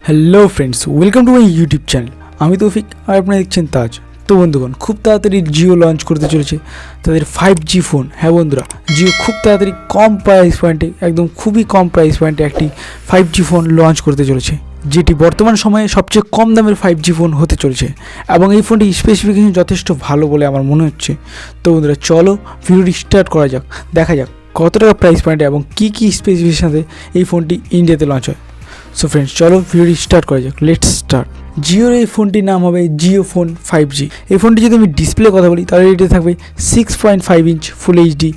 Hello friends, welcome to my YouTube channel. আমি তৌফিক আর আপনারা দেখছেন তাজ। তো বন্ধুগণ, খুব তাড়াতাড়ি জিও লঞ্চ করতে চলেছে তাদের 5G ফোন। হ্যাঁ বন্ধুরা, জিও খুব তাড়াতাড়ি কম প্রাইস পয়েন্টে, একদম খুবই কম প্রাইস পয়েন্টে একটি 5G ফোন লঞ্চ করতে চলেছে, যেটি বর্তমান সময়ে সবচেয়ে কম দামের 5G ফোন হতে চলেছে। এবং এই ফোনটি স্পেসিফিকেশন যথেষ্ট ভালো বলে আমার মনে হচ্ছে। তো বন্ধুরা, চলো ভিডিওটি স্টার্ট করা যাক, দেখা যাক কত টাকা প্রাইস পয়েন্টে এবং কী কী স্পেসিফিকেশানে এই ফোনটি ইন্ডিয়াতে লঞ্চ হয়। সো ফ্রেন্ডস, চলো ভিডিওটি স্টার্ট করা যাক, লেটস স্টার্ট। জিওর এই ফোনটির নাম হবে জিও ফোন 5G। এই ফোনটি যদি আমি ডিসপ্লে কথা বলি তাহলে এটি থাকবে 6.5 inch full HD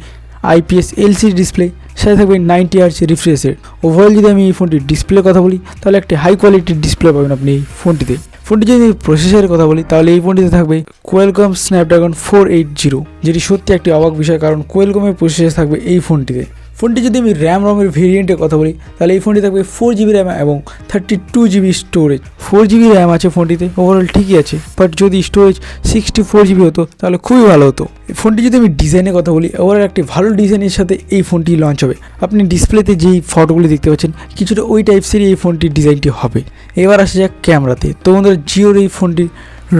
IPS LCD display, সাথে থাকবে 90 Hz রিফ্রেশ রেট। ওভারঅল যদি আমি এই ফোনটির ডিসপ্লে কথা বলি তাহলে একটি হাই কোয়ালিটির ডিসপ্লে পাবেন আপনি এই ফোনটিতে। ফোনটি যদি আমি প্রসেসরের কথা বলি তাহলে এই ফোনটিতে থাকবে কোয়ালকম স্ন্যাপড্রাগন 480, যেটি সত্যি একটি অবাক বিষয়, কারণ কোয়ালকমের প্রসেসর থাকবে এই ফোনটিতে। ফোনটি যদি আমি রোমের ভেরিয়েন্টের কথা বলি তাহলে এই ফোনটি থাকবে 4GB র্যাম এবং 32GB স্টোরেজ। 4GB র্যাম আছে ফোনটিতে, ওভারঅল ঠিকই আছে, বাট যদি স্টোরেজ 64GB হতো তাহলে খুবই ভালো হতো। ফোনটি যদি আমি ডিজাইনের কথা বলি, ওভারঅল একটি ভালো ডিজাইনের সাথে এই ফোনটি লঞ্চ হবে। আপনি ডিসপ্লেতে যেই ফটোগুলি দেখতে পাচ্ছেন কিছুটা ওই টাইপসেরই এই ফোনটির ডিজাইনটি হবে। এবার আসা যাক ক্যামেরাতে। তো বন্ধুরা, জিওর এই ফোনটির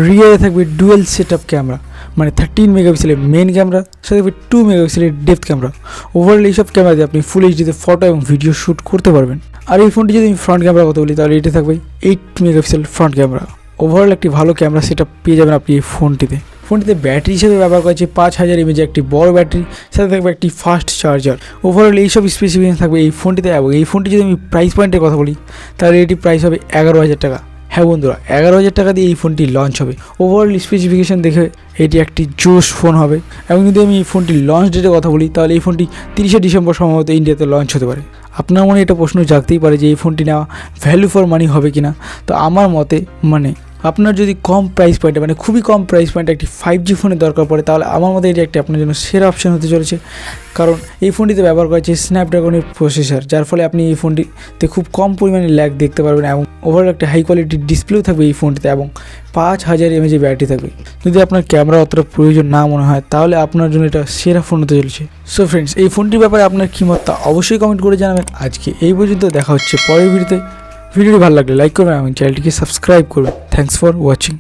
রিয়ারে থাকবে ডুয়েল সেট আপ ক্যামেরা, মানে 13 মেগাপিক্সেলের মেন ক্যামেরা, সাথে 2 মেগাপিক্সেলের ডেপথ ক্যামেরা। ওভারঅল এইসব ক্যামেরাতে আপনি ফুল এইচডিতে ফটো এবং ভিডিও শ্যুট করতে পারবেন। আর এই ফোনটি যদি আমি ফ্রন্ট ক্যামেরা কথা বলি তাহলে এটি থাকবে 8 মেগাপিক্সেল ফ্রন্ট ক্যামেরা। ওভারঅল একটি ভালো ক্যামেরা সেট আপ পেয়ে যাবেন আপনি এই ফোনটিতে। ফোনটিতে ব্যাটারি হিসেবে ব্যবহার করা হচ্ছে 5000 mAh একটি বড় ব্যাটারি, সাথে থাকবে একটি ফাস্ট চার্জার। ওভারঅল এইসব স্পেসিফিকেশন থাকবে এই ফোনটিতে। এবং এই ফোনটি যদি আমি প্রাইস পয়েন্টের কথা বলি তাহলে এটি প্রাইস হবে 11,000 টাকা। হ্যাঁ বন্ধুরা, 11,000 টাকা দিয়ে এই ফোনটি লঞ্চ হবে। ওভারঅল স্পেসিফিকেশান দেখে এটি একটি জোশ ফোন হবে। এবং যদি আমি এই ফোনটির লঞ্চ ডেটের কথা বলি তাহলে এই ফোনটি 30শে ডিসেম্বর সম্ভবত ইন্ডিয়াতে লঞ্চ হতে পারে। আপনার মনে এটা প্রশ্ন জাগতেই পারে যে এই ফোনটি নেওয়া ভ্যালু ফর মানি হবে কিনা। তো আমার মতে আপনার যদি কম প্রাইস পয়েন্টে, মানে খুবই কম প্রাইস পয়েন্টে একটি 5G ফোনের দরকার পড়ে তাহলে আমার মতে এটি একটি আপনার জন্য সেরা অপশন হতে চলেছে। কারণ এই ফোনটিতে ব্যবহার করা হচ্ছে স্ন্যাপড্রাগনের প্রসেসর, যার ফলে আপনি এই ফোনটিতে খুব কম পরিমাণে ল্যাগ দেখতে পারবেন। এবং ওভারঅল একটা হাই কোয়ালিটির ডিসপ্লেও থাকবে এই ফোনটিতে এবং 5000 mAh ব্যাটারি থাকবে। যদি আপনার ক্যামেরা অতটা প্রয়োজন না মনে হয় তাহলে আপনার জন্য এটা সেরা ফোন হতে চলেছে। সো ফ্রেন্ডস, এই ফোনটির ব্যাপারে আপনার কী মত তা অবশ্যই কমেন্ট করে জানাবেন। আজকে এই পর্যন্ত, দেখা হচ্ছে পরের ভিডিওতে। ভিডিওটি ভালো লাগলে লাইক করবেন এবং চ্যানেলটিকে সাবস্ক্রাইব করবেন। Thanks for watching.